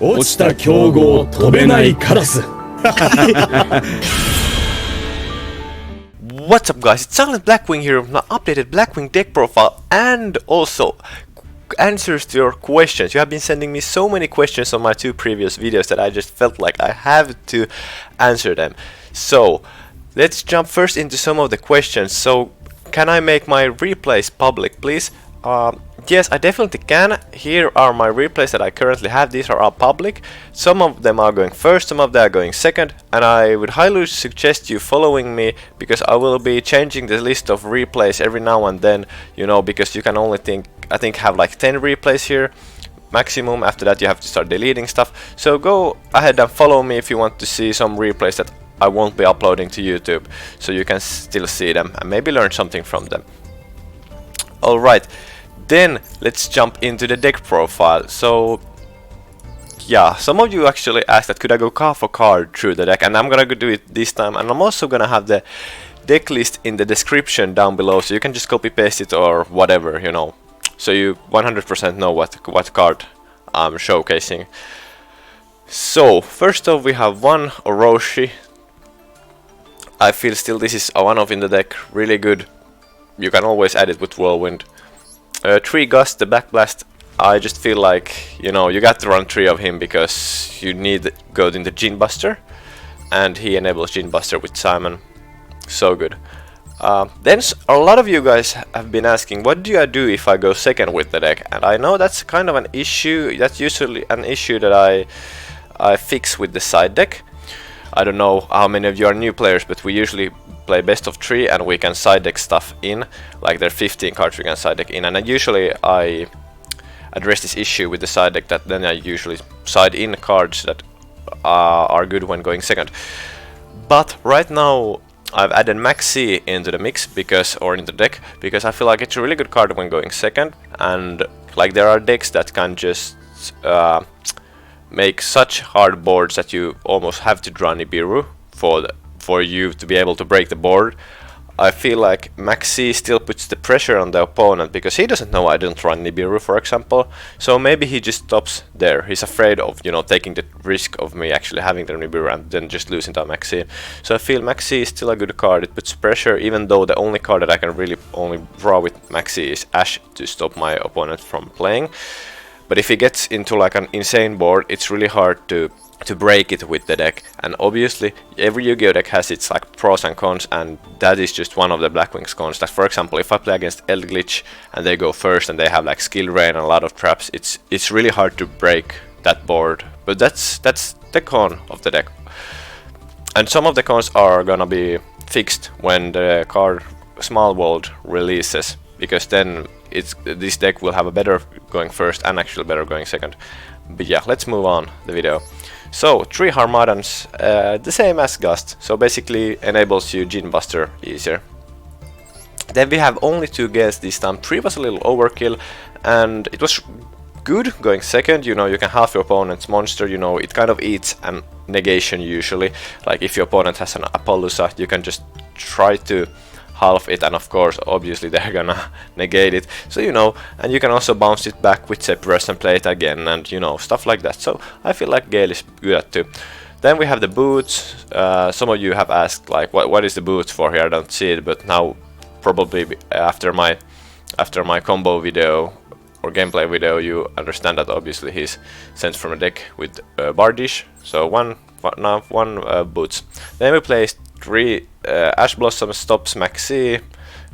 落ちた競合飛べないカラス What's up guys, it's Silent Blackwing here with my updated Blackwing deck profile and also answers to your questions. You have been sending me so many questions on my two previous videos that I just felt like I have to answer them. So let's jump first into some of the questions. So can I make my replays public please? Yes, I definitely can. Here are my replays that I currently have. These are all public. Some of them are going first, some of them are going second, and I would highly suggest you following me because I will be changing the list of replays every now and then, you know, because you can only I think have like 10 replays here maximum. After that you have to start deleting stuff. So go ahead and follow me if you want to see some replays that I won't be uploading to YouTube, so you can still see them and maybe learn something from them. Alright. Then let's jump into the deck profile. So yeah, some of you actually asked that could I go card for card through the deck, and I'm gonna do it this time, and I'm also gonna have the deck list in the description down below, so you can just copy paste it or whatever, you know, so you 100% know what card I'm showcasing. So first off we have one Oroshi. I feel still this is a one-off in the deck, really good. You can always add it with Whirlwind. 3 Gust, the Backblast. I just feel like, you know, you got to run 3 of him because you need go into Djinn Buster, and he enables Djinn Buster with Simoon. So good. Then a lot of you guys have been asking, what do I do if I go second with the deck? And I know that's kind of an issue. That's usually an issue that I fix with the side deck. I don't know how many of you are new players, but we usually play best of 3 and we can side deck stuff in, like there are 15 cards we can side deck in, and then usually I address this issue with the side deck that then I usually side in cards that are good when going second. But right now I've added Maxx into the mix or into the deck because I feel like it's a really good card when going second, and like there are decks that can just make such hard boards that you almost have to draw Nibiru for you to be able to break the board. I feel like Maxx still puts the pressure on the opponent because he doesn't know I don't run Nibiru, for example. So maybe he just stops there. He's afraid of, you know, taking the risk of me actually having the Nibiru and then just losing to Maxx. So I feel Maxx is still a good card. It puts pressure, even though the only card that I can really only draw with Maxx is Ash to stop my opponent from playing. But if he gets into like an insane board, it's really hard to break it with the deck. And obviously every Yu-Gi-Oh deck has its like pros and cons, and that is just one of the Blackwing's cons. That for example, if I play against Eldglitch and they go first and they have like skill rain and a lot of traps, it's really hard to break that board. But that's the con of the deck. And some of the cons are gonna be fixed when the card Small World releases, because then this deck will have a better going first and actually better going second. But yeah, let's move on the video. So 3 Harmattans, the same as Gust, so basically enables you Djinn Buster easier. Then we have only 2 Gales this time. 3 was a little overkill, and it was good going second. You know, you can half your opponent's monster, you know, it kind of eats an negation usually. Like if your opponent has an Apollousa, you can just try to half it, and of course obviously they're gonna negate it, so you know, and you can also bounce it back with Zephyros and play it again, and you know, stuff like that. So I feel like Gale is good at too. Then we have the boots. Some of you have asked like what is the boots for here. I don't see it, but now probably after my combo video or gameplay video you understand that obviously he's sent from a deck with Bardish. So one boots. Then we play 3 Ash Blossom stops Maxx,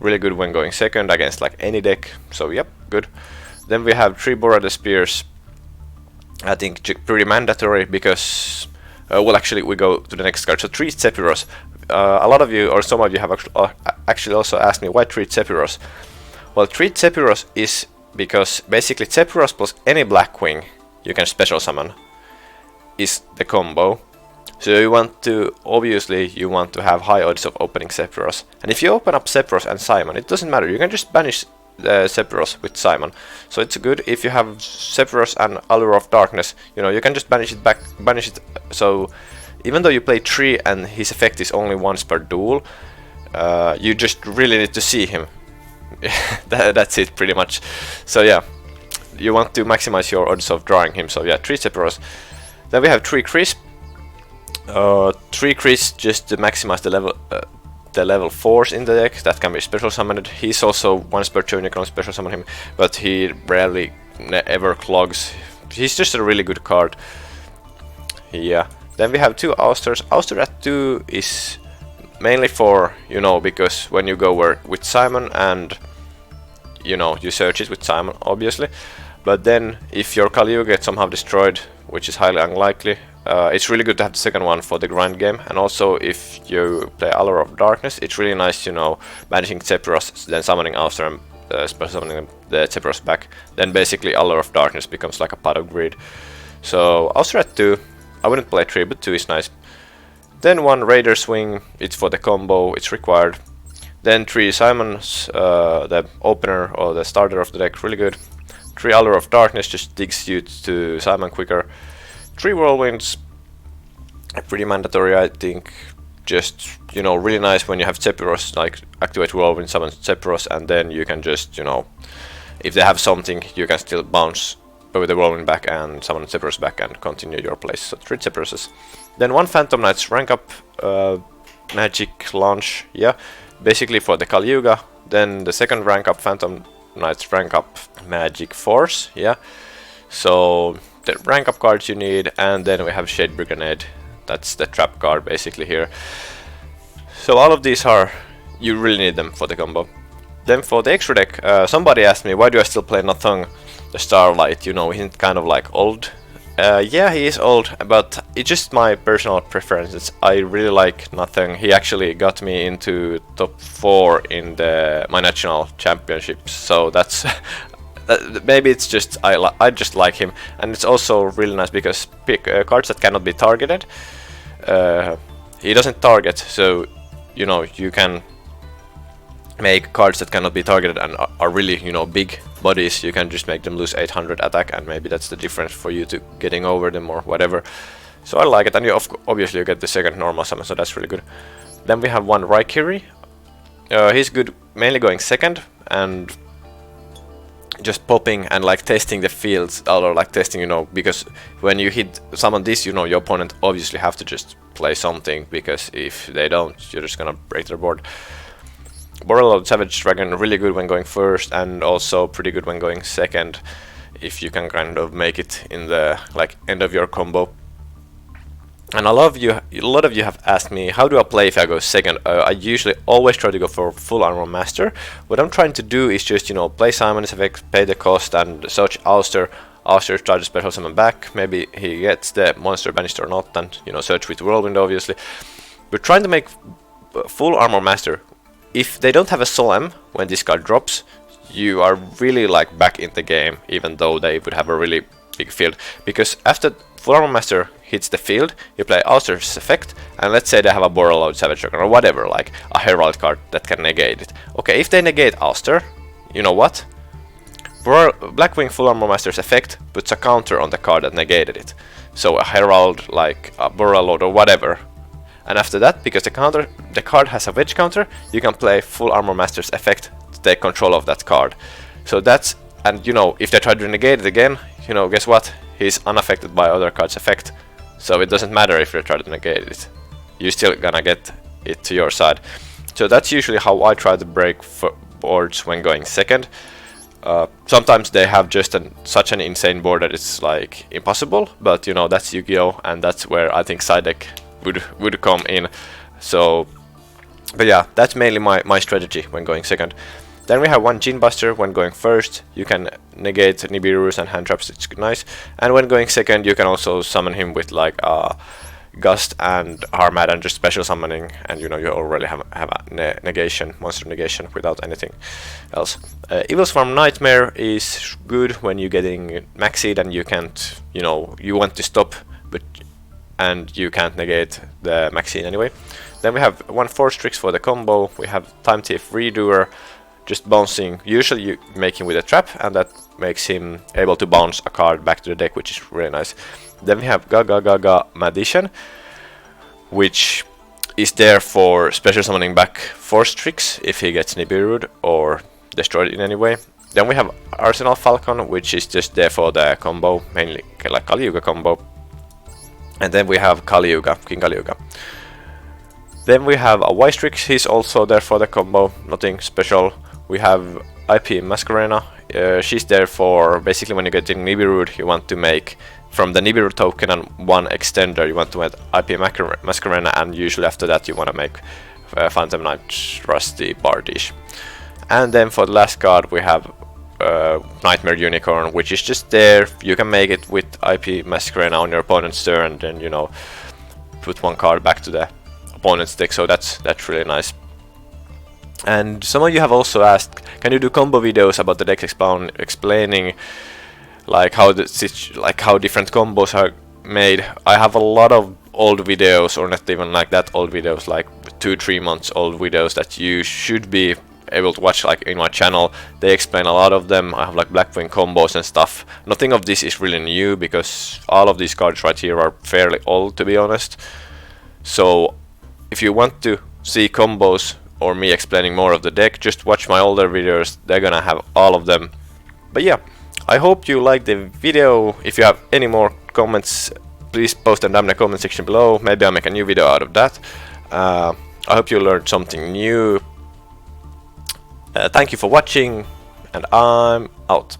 really good when going second against like any deck, so yep, good. Then we have 3 Bora the Spears. I think pretty mandatory because well, actually we go to the next card. So 3 Zephyros. A lot of you or some of you have actually also asked me why 3 Zephyros. Well, 3 Zephyros is because basically Zephyros plus any Blackwing you can special summon is the combo. So you want to, obviously, you want to have high odds of opening Zephyros. And if you open up Zephyros and Simoon, it doesn't matter, you can just banish Zephyros with Simoon. So it's good if you have Zephyros and Allure of Darkness, you know, you can just banish it. So even though you play 3 and his effect is only once per duel, you just really need to see him. That's it pretty much. So yeah, you want to maximize your odds of drawing him. So yeah, 3 Zephyros. Then we have 3 Kris. 3 Kris just to maximize the level 4s in the deck that can be special summoned. He's also once per turn you can special summon him, but he rarely ever clogs. He's just a really good card. Yeah. Then we have 2 Austers. Auster at 2 is mainly for, you know, because when you go with Simon and, you know, you search it with Simon, obviously. But then if your Kaliu gets somehow destroyed, which is highly unlikely, it's really good to have the second one for the grind game. And also if you play Allure of Darkness, it's really nice, you know, banishing Zephyros, then summoning Auster and special summoning the Zephyros back. Then basically Allure of Darkness becomes like a pot of greed. So Auster at 2, I wouldn't play 3, but 2 is nice. Then 1 Raider Swing, it's for the combo, it's required. Then 3 Simons, the opener or the starter of the deck, really good. 3 Allure of Darkness just digs you to Simon quicker. 3 Whirlwinds, pretty mandatory I think. Just, you know, really nice when you have Zephyros, like activate Whirlwind, summon Zephyros, and then you can just, you know, if they have something, you can still bounce with the Whirlwind back and summon Zephyros back and continue your place. So 3 Zephyroses. Then 1 Phantom Knight's rank up magic launch, yeah, basically for the Kaliuga. Then the second rank up Phantom Knight's rank up magic force, yeah. So the rank up cards you need, and then we have Shade Brigandine. That's the trap card basically here. So all of these are, you really need them for the combo. Then for the extra deck, somebody asked me why do I still play Nothung, the Starlight, you know, he's kind of like old. Yeah, he is old, but it's just my personal preferences. I really like Nothung. He actually got me into top 4 in my national championships, so that's maybe it's just I just like him, and it's also really nice because pick cards that cannot be targeted. He doesn't target, so you know you can make cards that cannot be targeted and are really, you know, big bodies. You can just make them lose 800 attack, and maybe that's the difference for you to getting over them or whatever. So I like it, and you obviously you get the second normal summon, so that's really good. Then we have 1 Raikiri. He's good mainly going second and just popping and like testing the fields, or like testing, you know, because when you hit summon this, you know, your opponent obviously have to just play something, because if they don't, you're just gonna break their board. Borreload Savage Dragon, really good when going first, and also pretty good when going second, if you can kind of make it in the like end of your combo. And a lot of you have asked me, how do I play if I go second? I usually always try to go for full armor master. What I'm trying to do is just, you know, play Simon's effect, pay the cost, and search Auster. Auster try to special summon back. Maybe he gets the monster banished or not, and, you know, search with Whirlwind obviously. But trying to make full armor master. If they don't have a Soul M when this card drops, you are really like back in the game, even though they would have a really big field. Because after Full Armor Master hits the field, you play Auster's effect, and let's say they have a Borreload Savage Dragon or whatever, like a Herald card that can negate it. Okay, if they negate Auster, you know what? Blackwing Full Armor Master's effect puts a counter on the card that negated it. So a Herald, like a Borreload or whatever. And after that, because the card has a wedge counter, you can play Full Armor Master's effect to take control of that card. So that's, and you know, if they try to negate it again, you know, guess what? He's unaffected by other cards' effect. So it doesn't matter if you try to negate it. You're still gonna get it to your side. So that's usually how I try to break boards when going second. Sometimes they have just such an insane board that it's like impossible, but you know, that's Yu-Gi-Oh! And that's where I think side deck would come in. So, but yeah, that's mainly my strategy when going second. Then we have 1 Djinn Buster when going first. You can negate Nibiru's and hand traps, it's nice. And when going second, you can also summon him with like Gust and Harmattan, just special summoning, and you know, you already have a negation, monster negation without anything else. Evilswarm Nightmare is good when you're getting Maxxed and you can't, you know, you want to stop, and you can't negate the Maxxed anyway. Then we have 1 Force Strix for the combo. We have Time Thief Redoer, just bouncing. Usually you make him with a trap, and that makes him able to bounce a card back to the deck, which is really nice. Then we have Gagagaga Magician, which is there for special summoning back Force Strix if he gets Nibiru'd or destroyed in any way. Then we have Arsenal Falcon, which is just there for the combo, mainly like Kaliuga combo. And then we have Kaliuga, King Kaliuga. Then we have a Y-Strix, he's also there for the combo, nothing special. We have IP Masquerena, she's there for basically when you get in Nibiru, you want to make from the Nibiru token and one extender, you want to add IP Masquerena, and usually after that you want to make Phantom Knight, Rusty, Bardish. And then for the last card we have Nightmare Unicorn, which is just there. You can make it with IP Masquerena on your opponent's turn, and then, you know, put one card back to the opponent's deck, so that's really nice. And some of you have also asked, can you do combo videos about the deck, explaining like how different combos are made? I have a lot of old videos, or not even like that old videos, like 2-3 months old videos that you should be able to watch, like in my channel. They explain a lot of them. I have like Blackwing combos and stuff. Nothing of this is really new, because all of these cards right here are fairly old, to be honest. So if you want to see combos or me explaining more of the deck, just watch my older videos, they're gonna have all of them. But yeah, I hope you liked the video. If you have any more comments, please post them down in the comment section below. Maybe I'll make a new video out of that. I hope you learned something new. Thank you for watching, and I'm out.